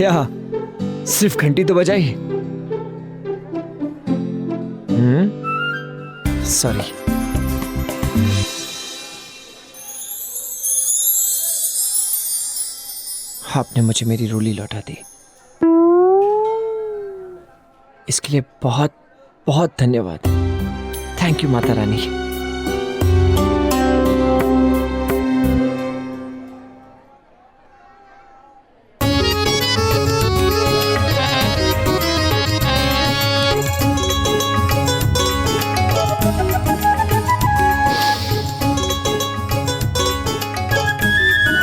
क्या सिर्फ घंटी तो बजाई? सॉरी। आपने मुझे मेरी रोली लौटा दी, इसके लिए बहुत बहुत धन्यवाद। Thank you Mata Rani.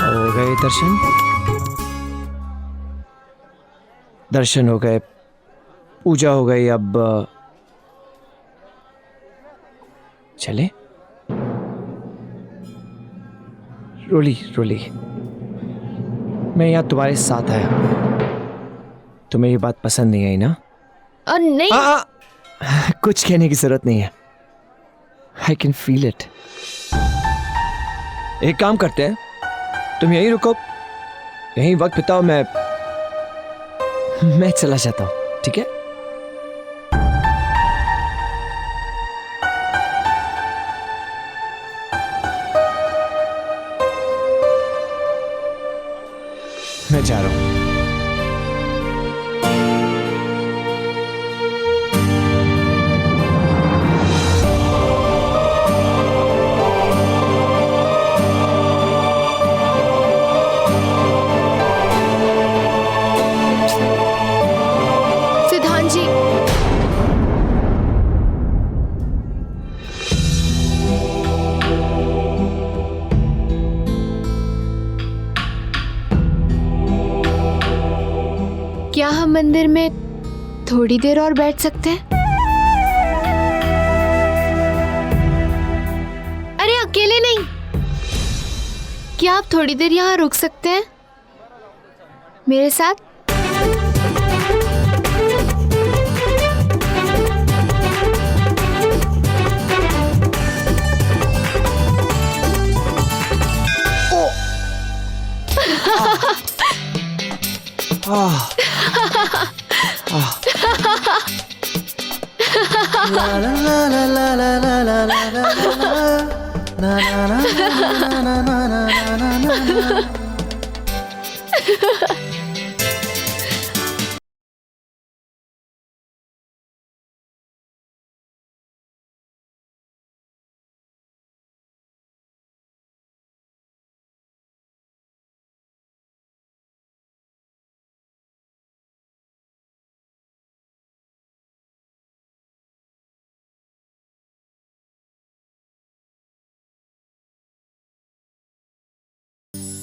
हो गए दर्शन हो गए, पूजा हो गई, अब चले? रोली रोली, मैं यहाँ तुम्हारे साथ आया, तुम्हें ये बात पसंद नहीं आई ना? नहीं। कुछ कहने की जरूरत नहीं है, आई कैन फील इट। एक काम करते हैं, तुम यहीं रुको, यहीं वक्त बिताओ, मैं चला जाता हूं, ठीक है? मैं जा रहा हूं। सिद्धांत जी, क्या हम मंदिर में थोड़ी देर और बैठ सकते हैं? अरे अकेले नहीं, क्या आप थोड़ी देर यहाँ रुक सकते हैं मेरे साथ?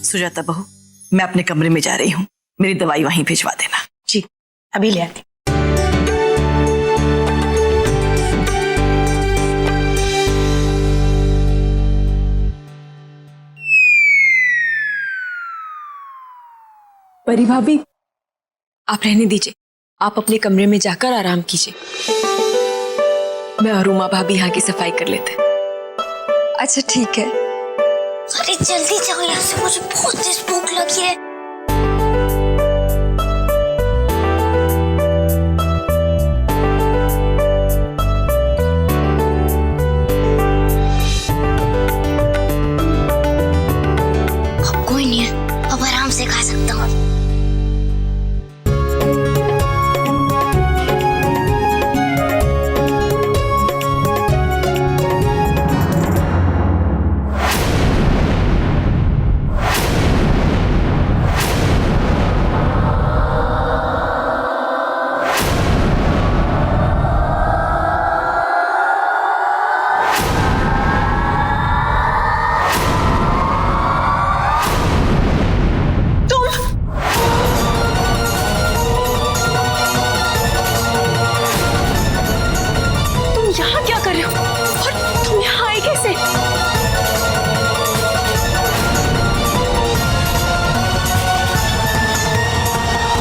सुजाता बहू, मैं अपने कमरे में जा रही हूँ, मेरी दवाई वहीं भिजवा देना। जी, अभी ले आती। परी भाभी, आप रहने दीजिए, आप अपने कमरे में जाकर आराम कीजिए। मैं और उमा भाभी यहाँ की सफाई कर लेते हैं। अच्छा ठीक है। अरे जल्दी जाओ यहाँ से, मुझे बहुत तेज भूख लगी है। अब कोई नहीं है, अब आराम से खा सकता हूँ।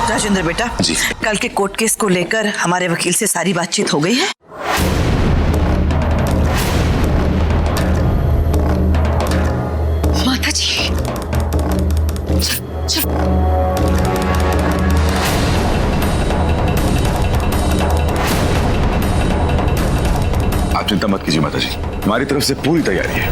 राजेंद्र बेटा जी, कल के कोर्ट केस को लेकर हमारे वकील से सारी बातचीत हो गई है? माता जी, आप चिंता मत कीजिए माता जी, हमारी तरफ से पूरी तैयारी है।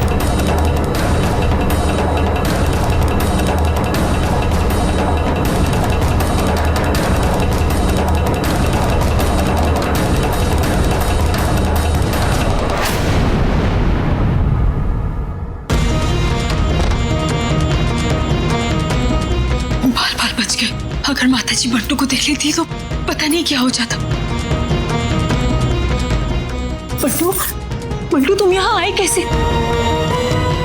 बाल बाल बच गए। अगर माताजी बंटू को देख लेती तो पता नहीं क्या हो जाता। बंटू, बंटू तुम यहाँ आए कैसे?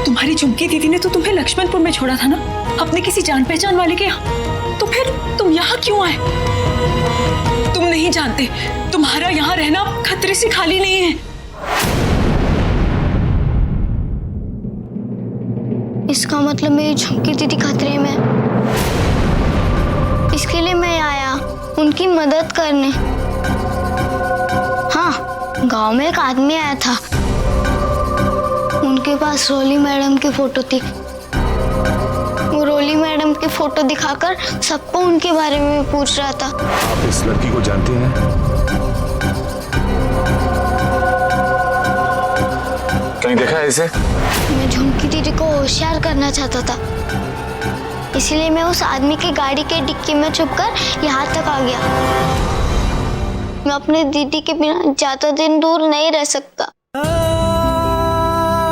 तुम्हारी झुमकी दीदी ने तो तुम्हें लक्ष्मणपुर में छोड़ा था ना, अपने किसी जान पहचान वाले के यहाँ। तो फिर तुम यहाँ क्यों आए? तुम नहीं जानते तुम्हारा यहाँ रहना खतरे से खाली नहीं है। इसका मतलब मेरी झुमकी दीदी खतरे में है। इसके लिए मैं आया उनकी मदद करने। हाँ, गांव में एक आदमी आया था, उनके पास रोली मैडम की फोटो थी। वो रोली मैडम की फोटो दिखाकर सबको उनके बारे में पूछ रहा था। आप इस लड़की को जानते हैं? कहीं देखा है इसे? मैं झुमकी दीदी को होशियार करना चाहता था, इसलिए मैं उस आदमी की गाड़ी के डिक्की में छुपकर यहाँ तक आ गया। मैं अपने दीदी के बिना ज्यादा दिन दूर नहीं रह सकता।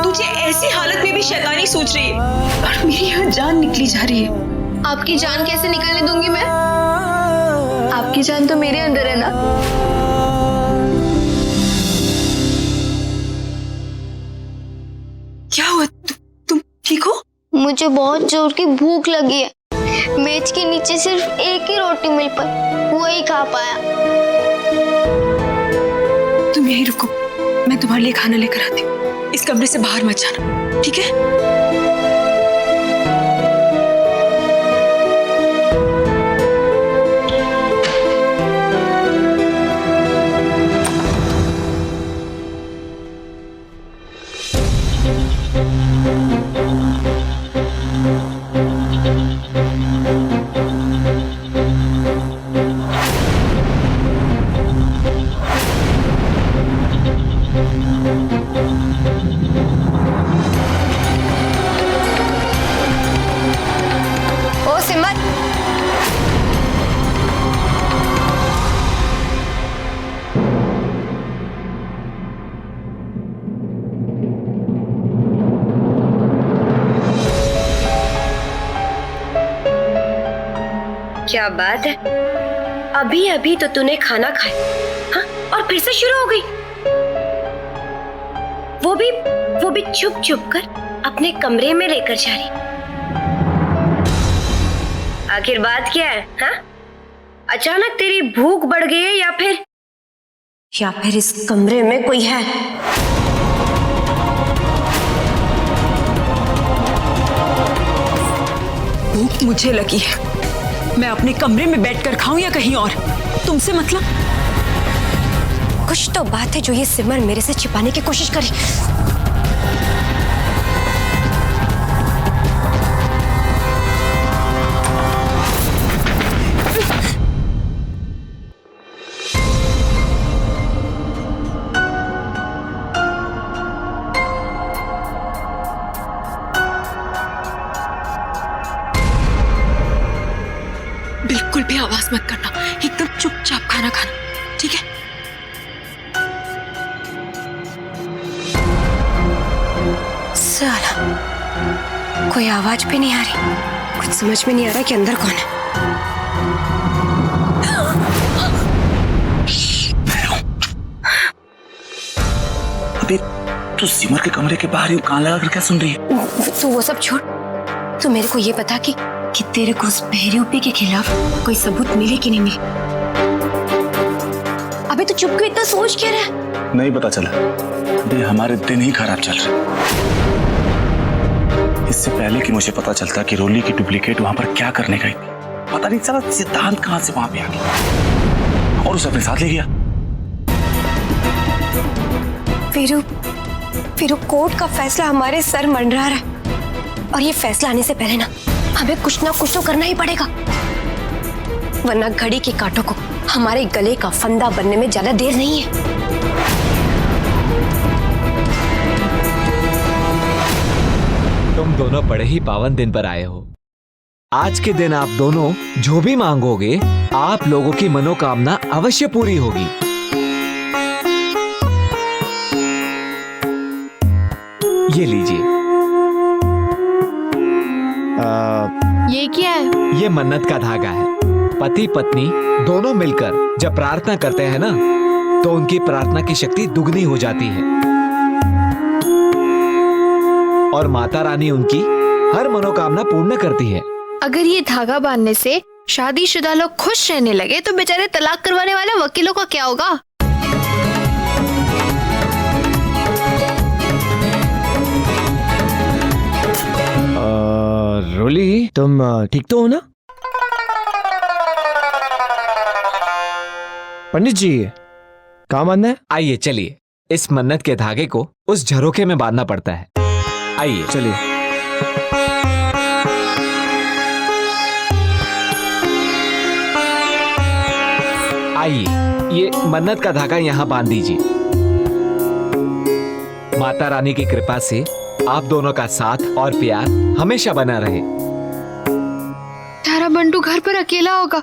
तुझे ऐसी हालत में भी शैतानी सोच रही है और मेरी यहाँ जान निकली जा रही है। आपकी जान कैसे निकलने दूंगी मैं? आपकी जान तो मेरे अंदर है ना। क्या हुआ? तुम ठीक हो? मुझे बहुत जोर की भूख लगी है। मेज के नीचे सिर्फ एक ही रोटी मिल पाई, वही खा पाया। तुम यहीं रुको, मैं तुम्हारे लिए खाना लेकर आती हूँ। इस कमरे से बाहर मत जाना, ठीक है? ओ सिमर, क्या बात है, अभी अभी तो तूने खाना खाया, हाँ? और फिर से शुरू हो गई। वो भी छुप छुप कर अपने कमरे में लेकर जा रही। आखिर बात क्या है? हाँ? अचानक तेरी भूख बढ़ गई है या फिर इस कमरे में कोई है? भूख मुझे लगी है। मैं अपने कमरे में बैठकर खाऊं या कहीं और, तुमसे मतलब? कुछ तो बात है जो ये सिमर मेरे से छिपाने की कोशिश करी। बिल्कुल भी आवाज मत करना, एकदम चुपचाप खाना खाना, ठीक है? साला, कोई आवाज भी नहीं आ रही। कुछ समझ में नहीं आ रहा कि अंदर कौन है। अबे तू सिमर के कमरे के बाहर ही कान लगा कर क्या सुन रही है? तू वो सब छोड़, तू मेरे को ये बता कि तेरे को उस बहरी के खिलाफ कोई सबूत मिले कि नहीं मिले? अबे तू चुप क्यों इतना सोच क्या रहा है? नहीं पता चला। अबे हमारे दिन ही खराब चल रहे। इससे पहले कि मुझे पता चलता कि रोली की डुप्लीकेट वहां पर क्या करने गई थी, पता नहीं चला सिद्धांत कहां से वहां पे आ गया और उसे अपने साथ ले गया। फिर कोर्ट का फैसला हमारे सर मंडरा रहा है और ये फैसला आने से पहले ना हमें कुछ ना कुछ तो करना ही पड़ेगा, वरना घड़ी के कांटों को हमारे गले का फंदा बनने में ज्यादा देर नहीं है। तुम दोनों बड़े ही पावन दिन पर आए हो। आज के दिन आप दोनों जो भी मांगोगे, आप लोगों की मनोकामना अवश्य पूरी होगी। ये लीजिए। ये क्या है? ये मन्नत का धागा है। पति पत्नी दोनों मिलकर जब प्रार्थना करते हैं ना, तो उनकी प्रार्थना की शक्ति दुगनी हो जाती है और माता रानी उनकी हर मनोकामना पूर्ण करती है। अगर ये धागा बांधने से शादीशुदा लोग खुश रहने लगे तो बेचारे तलाक करवाने वाले वकीलों का क्या होगा? रोली, तुम ठीक तो हो ना? पंडित जी, कहाँ बांधना है? आइए चलिए, इस मन्नत के धागे को उस झरोखे में बांधना पड़ता है। आइए चलिए। आइए, ये मन्नत का धागा यहाँ बांध दीजिए। माता रानी की कृपा से आप दोनों का साथ और प्यार हमेशा बना रहे। तारा बंटू घर पर अकेला होगा,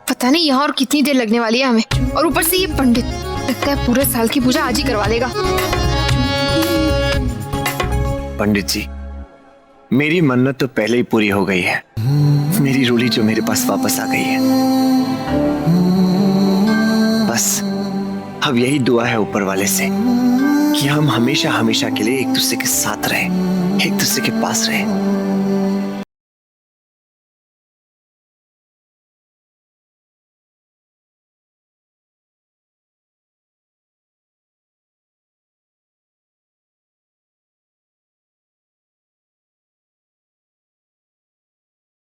पता नहीं यहाँ और कितनी देर लगने वाली है हमें। और ऊपर से ये पंडित, लगता है पूरे साल की पूजा आज ही करवा लेगा। पंडित जी, मेरी मन्नत तो पहले ही पूरी हो गई है। मेरी रोली जो मेरे पास वापस आ गई है। बस अब यही दुआ है ऊपर वाले से कि हम हमेशा हमेशा के लिए एक दूसरे के साथ रहें, एक दूसरे के पास रहें।